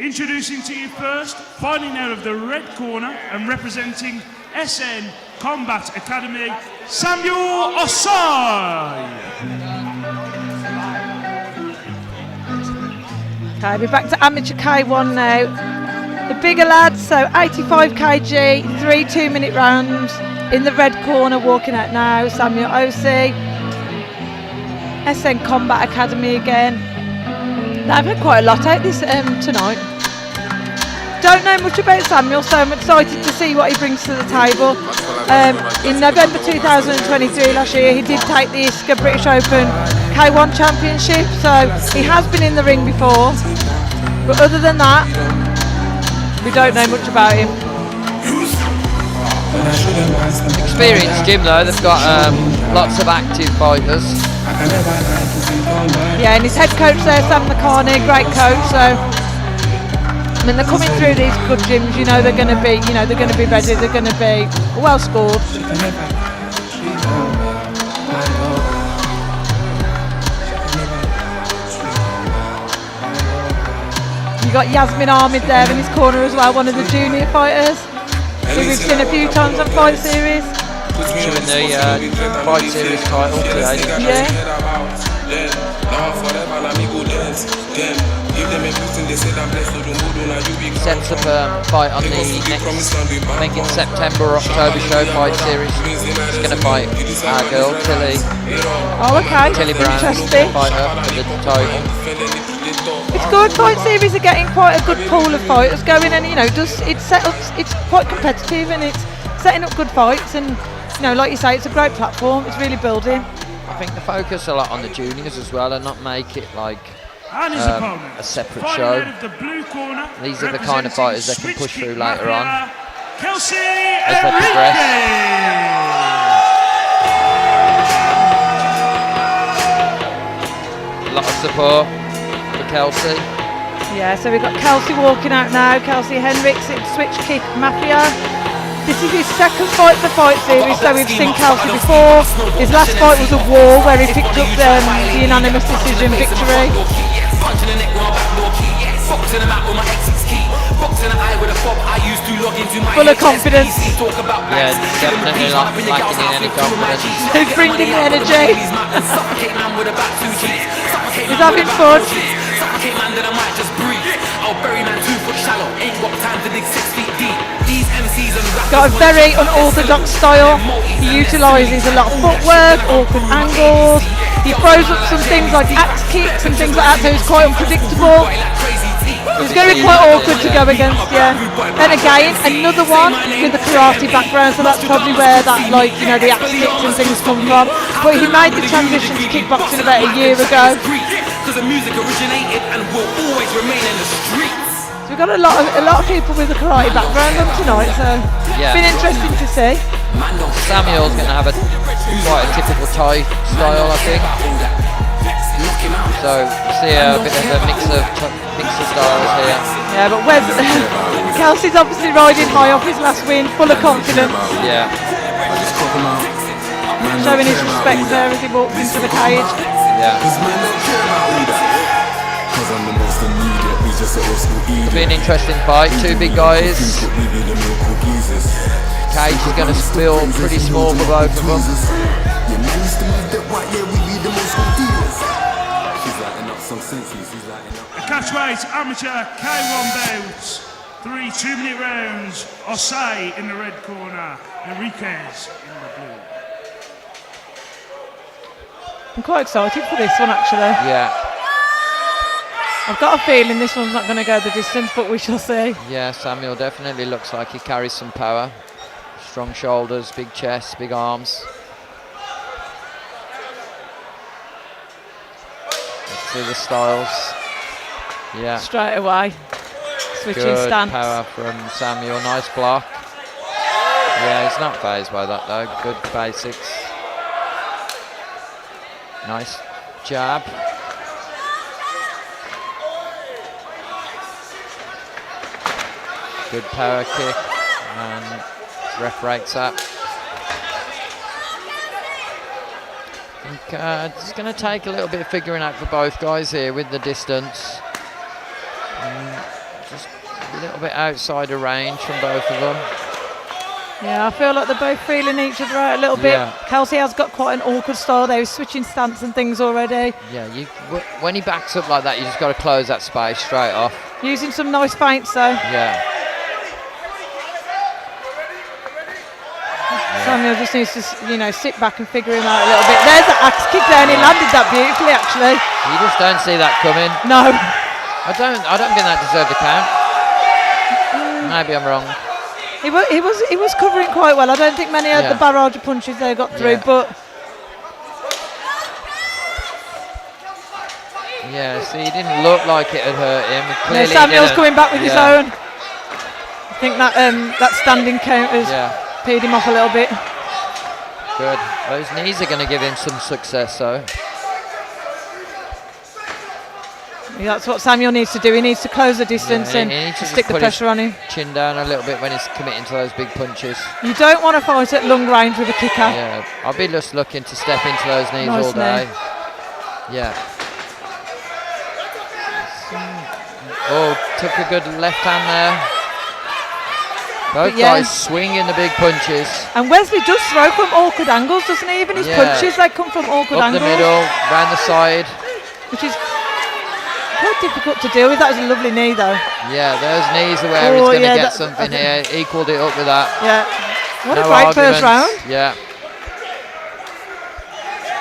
Introducing to you first, fighting out of the red corner and representing SN Combat Academy, Samuel OSEI. Okay, we're back to amateur K1 now. The bigger lads, so 85 kg, 3 2-minute rounds. In the red corner, walking out now, Samuel OSEI. SN Combat Academy again. They've had quite a lot out this tonight. Don't know much about Samuel, so I'm excited to see what he brings to the table. In November 2023 last year, he did take the ISCA British Open K1 Championship, so he has been in the ring before. But other than that, we don't know much about him. Experienced gym though, they've got lots of active fighters. Yeah, and his head coach there, Sam McCartney, great coach. So, I mean, they're coming through these good gyms. You know, they're going to be, they're going to be ready. They're going to be well scored. You got Yasmin Ahmed there in his corner as well, one of the junior fighters who we've seen a few times on Fight Series. Doing the Fight Series title today. Yeah. Sets up a fight on the next, I think it's September or October show, Fight Series. He's going to fight our girl, Tilly. Oh, okay. Tilly Brown. Interesting. Fight her for the title. It's good. Fight Series are getting quite a good pool of fighters going, and it's quite competitive, and it's setting up good fights, and like you say, it's a great platform. It's really building. I think the focus a lot on the juniors as well, and not make it like a separate show. These are the kind of fighters that can push through later on KELSEY as they progress. A lot of support for KELSEY. Yeah, so we've got KELSEY walking out now. KELSEY HENRIQUES in Switch Kick Mafia. This is his second fight for the Fight Series, so we've seen KELSEY before. His last fight was a war where he picked up the unanimous decision victory. Full of confidence. Yeah, definitely lacking in any confidence. He's bringing energy. He's having fun. Got a very unorthodox style. He utilises a lot of footwork, awkward angles. He throws up some things like axe kicks and things like that, so it's quite unpredictable. It's going to be quite awkward to go against, yeah. Then again, another one with a karate background, so that's probably where that, the axe kicks and things come from. But he made the transition to kickboxing about a year ago. So we've got a lot of people with a karate background on tonight, so it's been interesting to see. Samuel's going to have quite a typical Thai style, I think. So you see a bit of a mix of styles here. Yeah, but KELSEY's obviously riding high off his last win, full of confidence. Yeah. Showing his respect there as he walks into the cage. Yeah. It'll be an interesting fight. Two big guys. Cage is going to feel pretty small for both of them. A catchweight amateur K1 bouts. 3 2-minute rounds. OSEI in the red corner. HENRIQUES in the blue. I'm quite excited for this one, actually. Yeah. I've got a feeling this one's not going to go the distance, but we shall see. Yeah, Samuel definitely looks like he carries some power. Strong shoulders, big chest, big arms. Let's see the styles. Yeah. Straight away. Switching Good stance. Power from Samuel. Nice block. Yeah, he's not fazed by that though. Good basics. Nice jab. Good power kick, and ref rates up. I think it's going to take a little bit of figuring out for both guys here with the distance. just a little bit outside of range from both of them. Yeah, I feel like they're both feeling each other out a little bit. Yeah. Kelsey has got quite an awkward style there. He's switching stance and things already. Yeah, when he backs up like that, you just got to close that space straight off. Using some nice feints though. Yeah. Samuel just needs to, sit back and figure him out a little bit. There's the axe kick there, and he landed that beautifully, actually. You just don't see that coming. No. I don't think that deserved a count. Maybe I'm wrong. He was covering quite well. I don't think many of the barrage of punches they got through, but yeah. See, it didn't look like it had hurt him. Clearly Samuel's coming back with his own. I think that standing count has peed him off a little bit. Good. Those knees are going to give him some success, though. Yeah, that's what Samuel needs to do. He needs to close the distance and stick the pressure on him. Chin down a little bit when he's committing to those big punches. You don't want to fight at long range with a kicker. Yeah, I'll be just looking to step into those knees all day. Yeah. Oh, took a good left hand there. Both guys swinging the big punches. And Wesley does throw from awkward angles, doesn't he? Even his punches, they come from awkward angles. Up the middle, round the side. Which is quite difficult to deal with. That was a lovely knee, though. Yeah, those knees are where he's going to get something here. Equalled it up with that. Yeah. What a great first round. Yeah.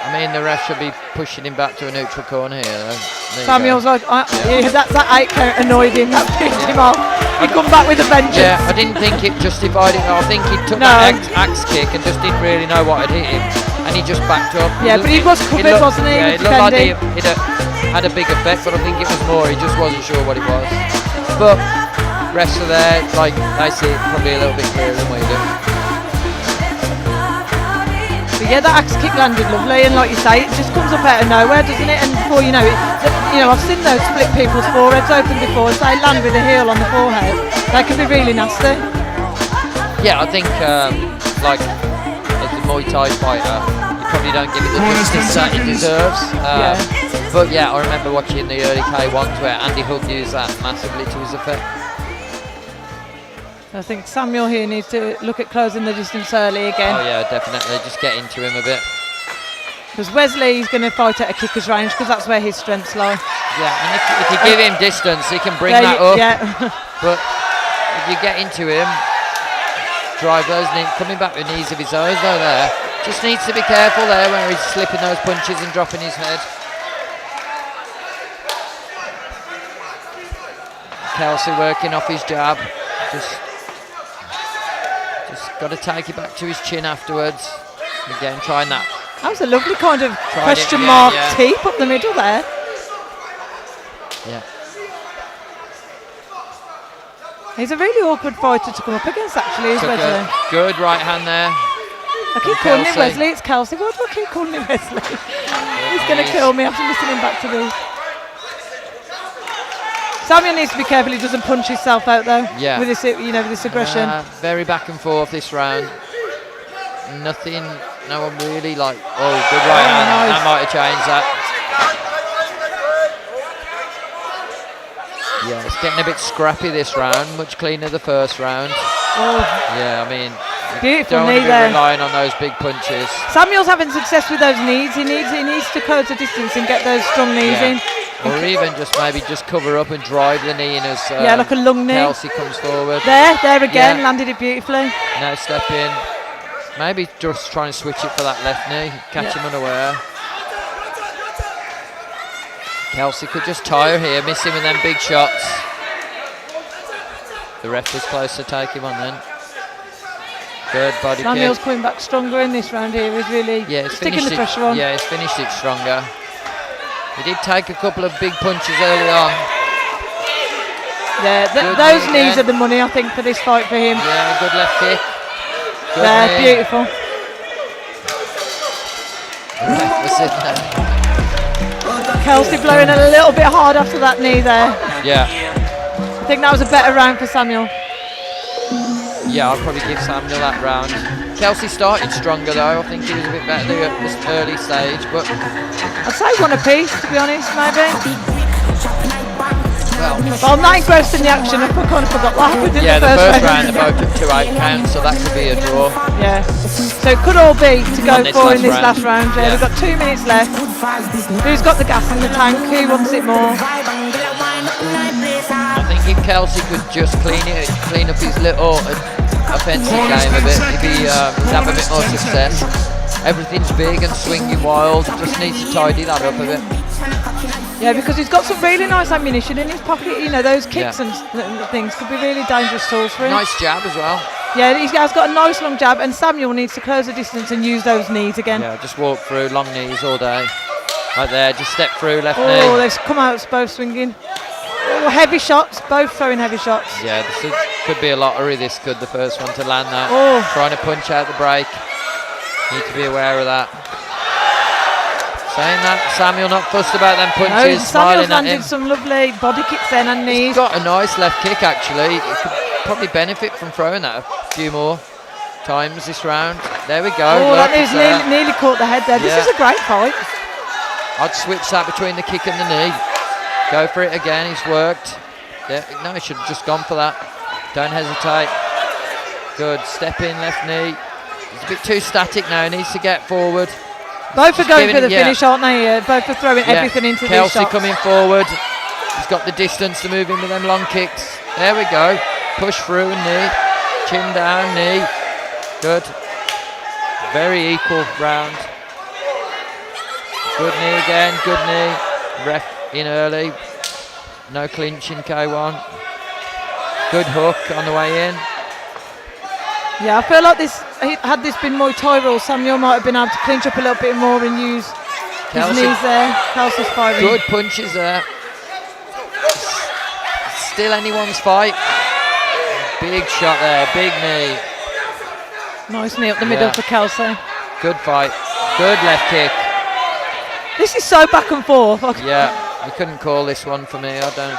I mean, the ref should be pushing him back to a neutral corner here, though. Samuel's like, that 8 count annoyed him. That pissed him off. He come back with a vengeance. Yeah, I didn't think it justified it. I think he took that axe kick and just didn't really know what had hit him. And he just backed up. Yeah, but he was covered, wasn't he? Yeah, it looked like it had a big effect, but I think it was more. He just wasn't sure what it was. But rest of there, like they see it probably a little bit clearer than we do. But yeah, that axe kick landed lovely, and like you say, it just comes up out of nowhere, doesn't it? And before you know it, I've seen those split people's foreheads open before. So they land with a heel on the forehead. They can be really nasty. Yeah, I think like as a Muay Thai fighter, you probably don't give it the justice that it deserves. But yeah, I remember watching the early K1s where Andy Hook used that massively to his effect. I think Samuel here needs to look at closing the distance early again. Oh yeah, definitely. Just get into him a bit. Because Wesley's going to fight at a kicker's range because that's where his strengths lie. Yeah, and if you give him distance, he can bring that up. Yeah. But if you get into him, drive those knees, coming back with knees of his own though there. Just needs to be careful there where he's slipping those punches and dropping his head. Kelsey working off his jab. Just got to take it back to his chin afterwards. Again, trying that. That was a lovely kind of question mark teep up the middle there. Yeah. He's a really awkward fighter to come up against, actually, is Wesley. Good right hand there. I keep calling him Wesley, it's Kelsey. Why do I keep calling him Wesley? He's going to kill me after listening back to this. Samuel needs to be careful he doesn't punch himself out though. Yeah. With this, with this aggression. Very back and forth this round. Nothing. No one really like. Oh, good right hand. Nice. That might have changed that. Yeah, it's getting a bit scrappy this round. Much cleaner the first round. Oh. Yeah, I mean. Beautiful don't knee want to be relying on those big punches. Samuel's having success with those knees. He needs to close the distance and get those strong knees in. Or even maybe cover up and drive the knee in as like a lung knee. Kelsey comes forward. There again, landed it beautifully. Now step in. Maybe just trying to switch it for that left knee. Catch him unaware. Kelsey could just tire here, miss him with them big shots. The ref was close to take him on then. Good body Samuel's kick. coming back stronger in this round here. He's really sticking the pressure on. Yeah, he's finished it stronger. He did take a couple of big punches early on. Yeah, those knees are the money, I think, for this fight for him. Yeah, good left kick. Good beautiful. Kelsey blowing a little bit hard after that knee there. Yeah. I think that was a better round for Samuel. Yeah, I'll probably give Samuel that round. Kelsey started stronger though. I think he was a bit better at this early stage, but I'd say one apiece, to be honest, maybe. But I'm not engrossed in the action. I kind of forgot what happened in Yeah, the first round, they're both at 2-8 counts, so that could be a draw. Yeah. So it could all be to go for in this last round. Yeah. We've got 2 minutes left. Who's got the gas in the tank? Who wants it more? I think if Kelsey could just clean up his little offensive game a bit, if he'd have a bit more success. Everything's big and swinging wild, just needs to tidy that up a bit. Yeah, because he's got some really nice ammunition in his pocket. You know, those kicks and things could be really dangerous tools for him. Nice jab as well. Yeah, he has got a nice long jab, and Samuel needs to close the distance and use those knees again. Yeah, just walk through, long knees all day. Right there, just step through, left knee. Oh, they've come out both swinging. Oh, heavy shots, both throwing heavy shots. Yeah, this could be a lottery, this could, the first one to land that. Oh. Trying to punch out the break. Need to be aware of that. Saying that, Samuel not fussed about them punches, Samuel's smiling at him. landed some lovely body kicks then and knees. He's got a nice left kick actually. He could probably benefit from throwing that a few more times this round. There we go. Oh, that is nearly caught the head there. This is a great fight. I'd switch that between the kick and the knee. Go for it again, he's worked. Yeah, no, he should have just gone for that. Don't hesitate. Good, step in, left knee. He's a bit too static now, he needs to get forward. Both are going for the finish, aren't they? Both are throwing everything into these shots. Kelsey coming forward. He's got the distance to move in with them long kicks. There we go. Push through, knee. Chin down, knee. Good. Very equal round. Good knee again, good knee. Ref in early. No clinch in K1. Good hook on the way in. Yeah, I feel like this. Had this been Muay Thai rules, Samuel might have been able to clinch up a little bit more and use his knees there. Kelsey's firing. Good punches there. Still anyone's fight. Big shot there, big knee. Nice knee up the middle for Kelsey. Good fight. Good left kick. This is so back and forth. Yeah, you couldn't call this one for me. I don't.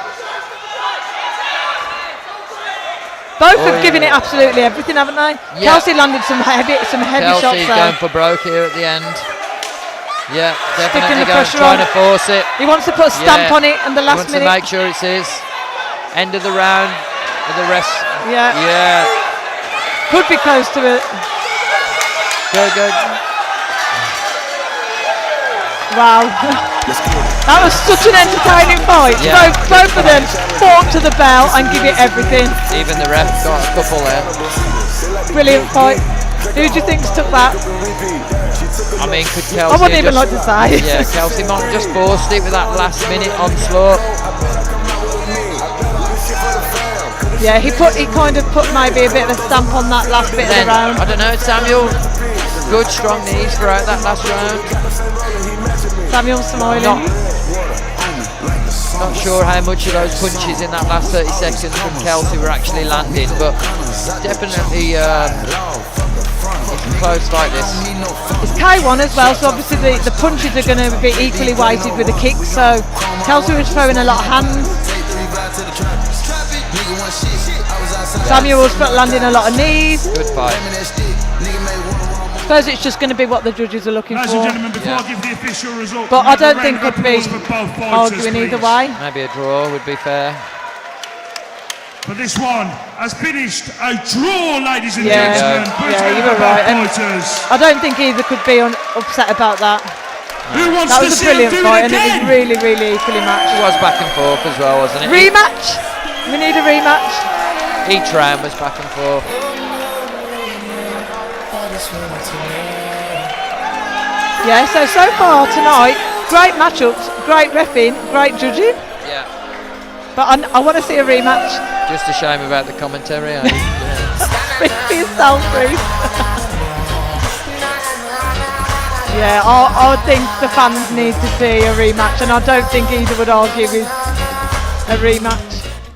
Both have given it absolutely everything, haven't they? Yeah. Kelsey landed some heavy shots there. Kelsey's going for broke here at the end. Yeah, definitely trying to force it. He wants to put a stamp on it in the last minute. He wants to make sure it's his. End of the round with the rest. Yeah. Yeah. Could be close to it. Good. Wow. That was such an entertaining fight. Yeah. Both of them fought to the bell and give it everything. Even the ref got a couple there. Brilliant fight. Who do you think's took that? I mean, could Kelsey? I wouldn't even like to say. Yeah, Kelsey might have just forced it with that last minute onslaught. Yeah, he kind of put maybe a bit of a stamp on that last bit of the round. I don't know, Samuel. Good strong knees throughout that last round. Samuel smiling. Not sure how much of those punches in that last 30 seconds from Kelsey were actually landing, but definitely it's a close like this. It's K1 as well, so obviously the punches are going to be equally weighted with the kicks, so Kelsey was throwing a lot of hands. Samuel was landing a lot of knees. Good fight. I suppose it's just going to be what the judges are looking Ladies for. and gentlemen, before I give the official result, but I don't think it'd be arguing either way. Maybe a draw would be fair. But this one has finished a draw, ladies and gentlemen. Yeah, you were right. I don't think either could be upset about that. Who wants that was a brilliant fight, and it was really, really equally matched. It was back and forth as well, wasn't it? Rematch. We need a rematch. Each round was back and forth. Yeah, so far tonight, great matchups, great reffing, great judging. Yeah. But I want to see a rematch. Just a shame about the commentary. Speak yourself, Bruce. Yeah, I think the fans need to see a rematch, and I don't think either would argue with a rematch.